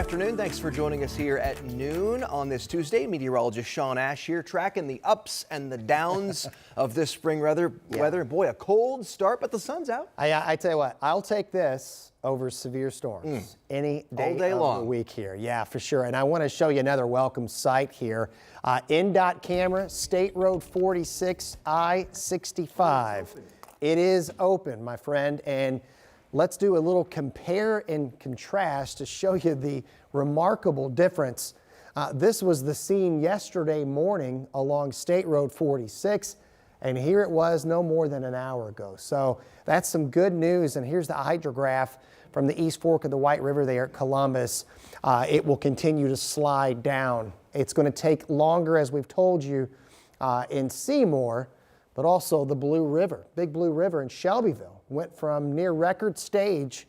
afternoon. Thanks for joining us here at noon on this Tuesday. Meteorologist Sean Ash here, tracking the ups and the downs of this spring weather. Boy, a cold start, but the sun's out. I tell you what, I'll take this over severe storms any day, all day of long. the week here. Yeah, for sure. And I want to show you another welcome sight here. NDOT camera, State Road 46, I-65. It is open, my friend, and let's do a little compare and contrast to show you the remarkable difference. This was the scene yesterday morning along State Road 46, and here it was no more than an hour ago. So that's some good news, and here's the hydrograph from the East Fork of the White River there at Columbus. It will continue to slide down. It's going to take longer, as we've told you, in Seymour, but also the Blue River. Big Blue River in Shelbyville went from near record stage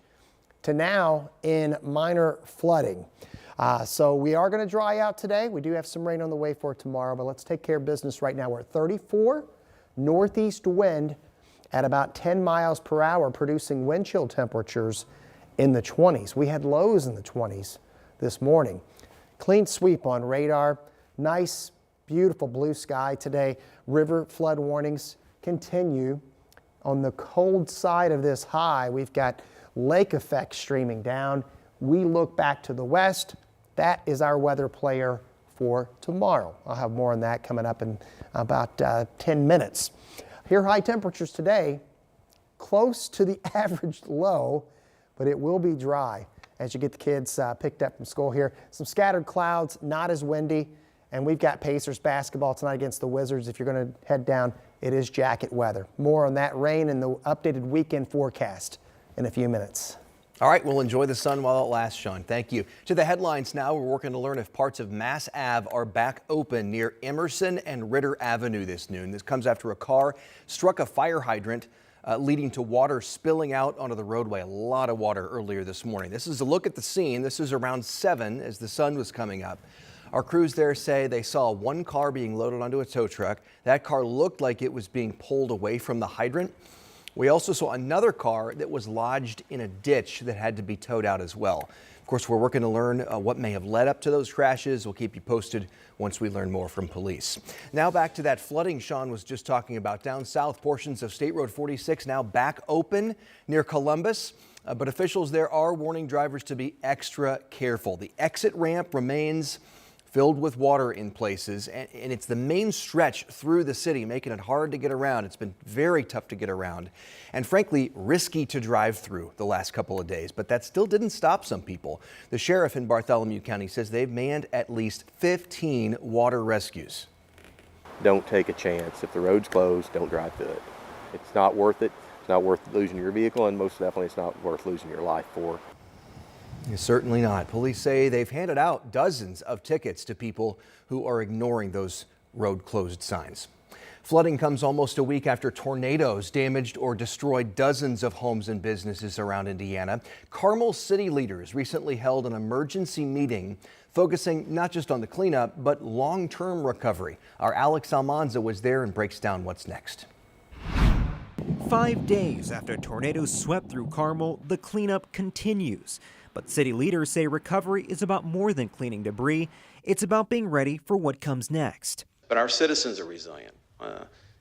to now in minor flooding. So we are going to dry out today. We do have some rain on the way for tomorrow, but let's take care of business right now. We're at 34 northeast wind at about 10 miles per hour, producing wind chill temperatures in the 20s. We had lows in the 20s this morning. Clean sweep on radar. Nice, beautiful blue sky today. River flood warnings continue. On the cold side of this high, we've got lake effect streaming down. We look back to the west. That is our weather player for tomorrow. I'll have more on that coming up in about 10 minutes. Here, high temperatures today, close to the average low, but it will be dry as you get the kids picked up from school here. Some scattered clouds, not as windy. And we've got Pacers basketball tonight against the Wizards. If you're going to head down, it is jacket weather. More on that rain and the updated weekend forecast in a few minutes. All right, we'll enjoy the sun while it lasts, Sean. Thank you. To the headlines now. We're working to learn if parts of Mass Ave are back open near Emerson and Ritter Avenue this noon. This comes after a car struck a fire hydrant, leading to water spilling out onto the roadway. A lot of water earlier this morning. This is a look at the scene. This is around 7 as the sun was coming up. Our crews there say they saw one car being loaded onto a tow truck. That car looked like it was being pulled away from the hydrant. We also saw another car that was lodged in a ditch that had to be towed out as well. Of course, we're working to learn what may have led up to those crashes. We'll keep you posted once we learn more from police. Now back to that flooding Sean was just talking about. Down south, portions of State Road 46 now back open near Columbus. But officials there are warning drivers to be extra careful. The exit ramp remains filled with water in places, and it's the main stretch through the city, making it hard to get around. It's been very tough to get around and frankly risky to drive through the last couple of days, but that still didn't stop some people. The sheriff in Bartholomew County says they've manned at least 15 water rescues. Don't take a chance. If the road's closed, don't drive through it. It's not worth it. It's not worth losing your vehicle, and most definitely it's not worth losing your life for. Certainly not. Police say they've handed out dozens of tickets to people who are ignoring those road closed signs. Flooding comes almost a week after tornadoes damaged or destroyed dozens of homes and businesses around Indiana. Carmel city leaders recently held an emergency meeting focusing not just on the cleanup, but long-term recovery. Our Alex Almanza was there and breaks down what's next. 5 days after tornadoes swept through Carmel, the cleanup continues. But city leaders say recovery is about more than cleaning debris. It's about being ready for what comes next. But our citizens are resilient.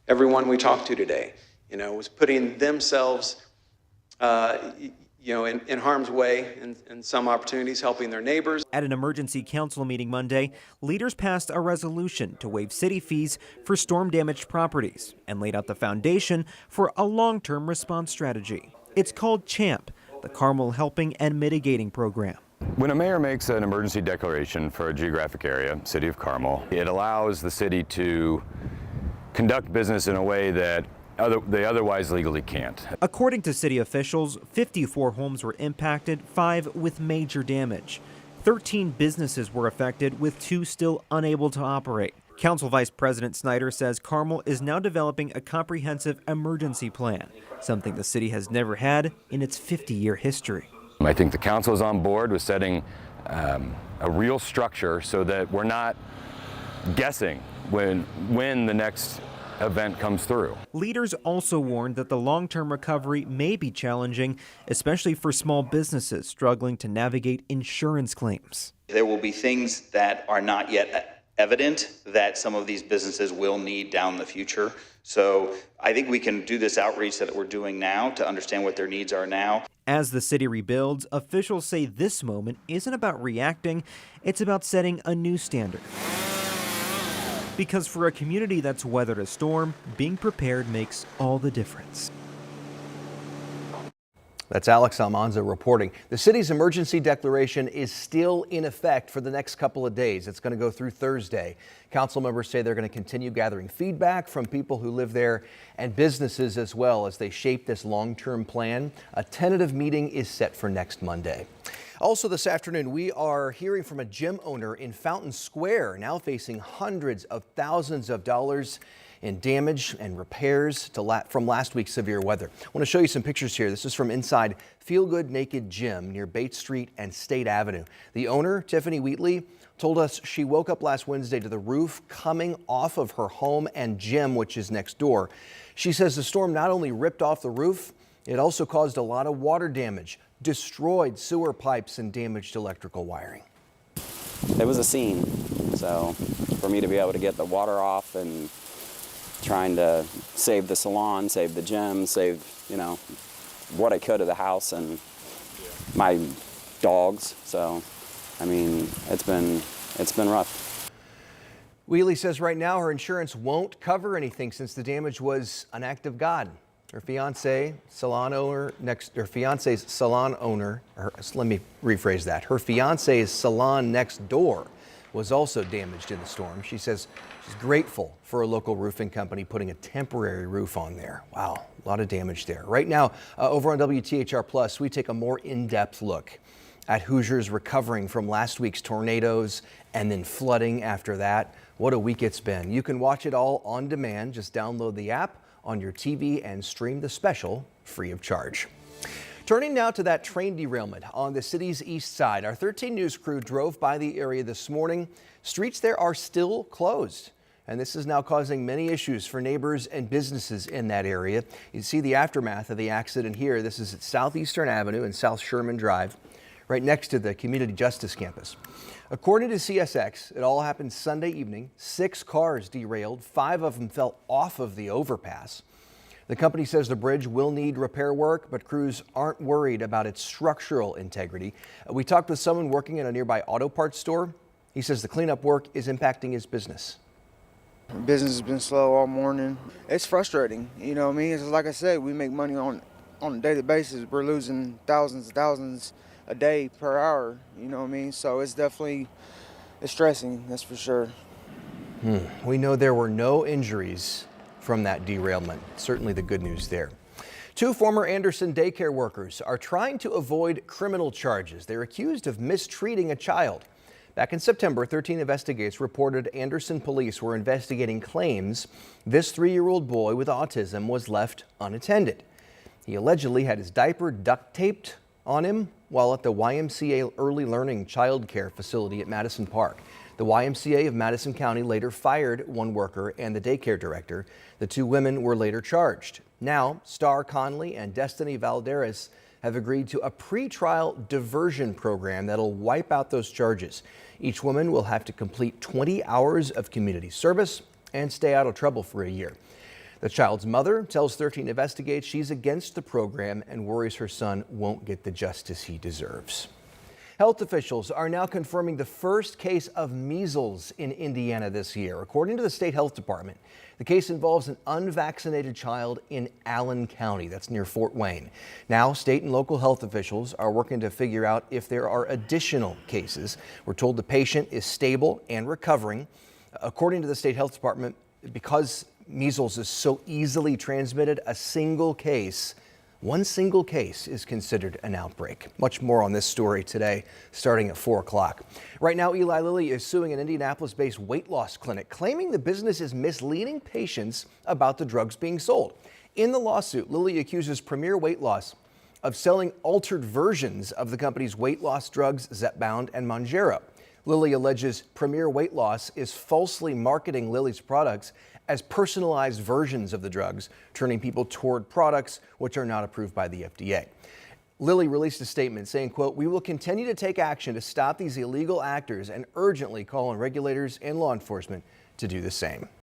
Everyone we talked to today, was putting themselves, in harm's way in some opportunities, helping their neighbors. At an emergency council meeting Monday, leaders passed a resolution to waive city fees for storm-damaged properties and laid out the foundation for a long-term response strategy. It's called CHAMP, the Carmel Helping and Mitigating Program. When a mayor makes an emergency declaration for a geographic area, City of Carmel, it allows the city to conduct business in a way that they otherwise legally can't. According to city officials, 54 homes were impacted, 5 with major damage. 13 businesses were affected, with 2 still unable to operate. Council Vice President Snyder says Carmel is now developing a comprehensive emergency plan, something the city has never had in its 50-year history. I think the council is on board with setting a real structure so that we're not guessing when the next event comes through. Leaders also warned that the long-term recovery may be challenging, especially for small businesses struggling to navigate insurance claims. There will be things that are not yet evident that some of these businesses will need down the future. So I think we can do this outreach that we're doing now to understand what their needs are now. As the city rebuilds, officials say this moment isn't about reacting, it's about setting a new standard. Because for a community that's weathered a storm, being prepared makes all the difference. That's Alex Almanza reporting. The city's emergency declaration is still in effect for the next couple of days. It's going to go through Thursday. Council members say they're going to continue gathering feedback from people who live there and businesses as well as they shape this long-term plan. A tentative meeting is set for next Monday. Also this afternoon, we are hearing from a gym owner in Fountain Square now facing hundreds of thousands of dollars in damage and repairs from last week's severe weather. I want to show you some pictures here. This is from inside Feel Good Naked Gym near Bates Street and State Avenue. The owner, Tiffany Wheatley, told us she woke up last Wednesday to the roof coming off of her home and gym, which is next door. She says the storm not only ripped off the roof, it also caused a lot of water damage, destroyed sewer pipes and damaged electrical wiring. It was a scene. So for me to be able to get the water off and trying to save the salon, save the gym, save, what I could of the house and my dogs. So, I mean, it's been rough. Wheatley says right now her insurance won't cover anything since the damage was an act of God. Her fiance's salon owner, let me rephrase that. Her fiance's salon next door was also damaged in the storm. She says she's grateful for a local roofing company putting a temporary roof on there. Wow, a lot of damage there. Right now, over on WTHR Plus, we take a more in-depth look at Hoosiers recovering from last week's tornadoes and then flooding after that. What a week it's been. You can watch it all on demand. Just download the app on your TV and stream the special free of charge. Turning now to that train derailment on the city's east side. Our 13 News crew drove by the area this morning. Streets there are still closed, and this is now causing many issues for neighbors and businesses in that area. You see the aftermath of the accident here. This is at Southeastern Avenue and South Sherman Drive, right next to the Community Justice Campus. According to CSX, it all happened Sunday evening. 6 cars derailed. 5 of them fell off of the overpass. The company says the bridge will need repair work, but crews aren't worried about its structural integrity. We talked with someone working in a nearby auto parts store. He says the cleanup work is impacting his business. Business has been slow all morning. It's frustrating, you know what I mean? It's like I said, we make money on a daily basis. We're losing thousands and thousands a day per hour, you know what I mean? So it's stressing, that's for sure. We know there were no injuries from that derailment. Certainly the good news there. 2 former Anderson daycare workers are trying to avoid criminal charges. They're accused of mistreating a child. Back in September, 13 Investigates reported Anderson police were investigating claims this 3-year-old boy with autism was left unattended. He allegedly had his diaper duct taped on him while at the YMCA Early Learning Child Care facility at Madison Park. The YMCA of Madison County later fired one worker and the daycare director. The 2 women were later charged. Now, Star Conley and Destiny Valderas have agreed to a pretrial diversion program that'll wipe out those charges. Each woman will have to complete 20 hours of community service and stay out of trouble for a year. The child's mother tells 13 Investigates she's against the program and worries her son won't get the justice he deserves. Health officials are now confirming the first case of measles in Indiana this year. According to the state health department, the case involves an unvaccinated child in Allen County. That's near Fort Wayne. Now, state and local health officials are working to figure out if there are additional cases. We're told the patient is stable and recovering. According to the state health department, because measles is so easily transmitted, one single case is considered an outbreak. Much more on this story today, starting at 4 o'clock. Right now, Eli Lilly is suing an Indianapolis-based weight loss clinic, claiming the business is misleading patients about the drugs being sold. In the lawsuit, Lilly accuses Premier Weight Loss of selling altered versions of the company's weight loss drugs Zepbound and Mounjaro. Lilly alleges Premier Weight Loss is falsely marketing Lilly's products as personalized versions of the drugs, turning people toward products which are not approved by the FDA. Lilly released a statement saying, quote, "We will continue to take action to stop these illegal actors and urgently call on regulators and law enforcement to do the same."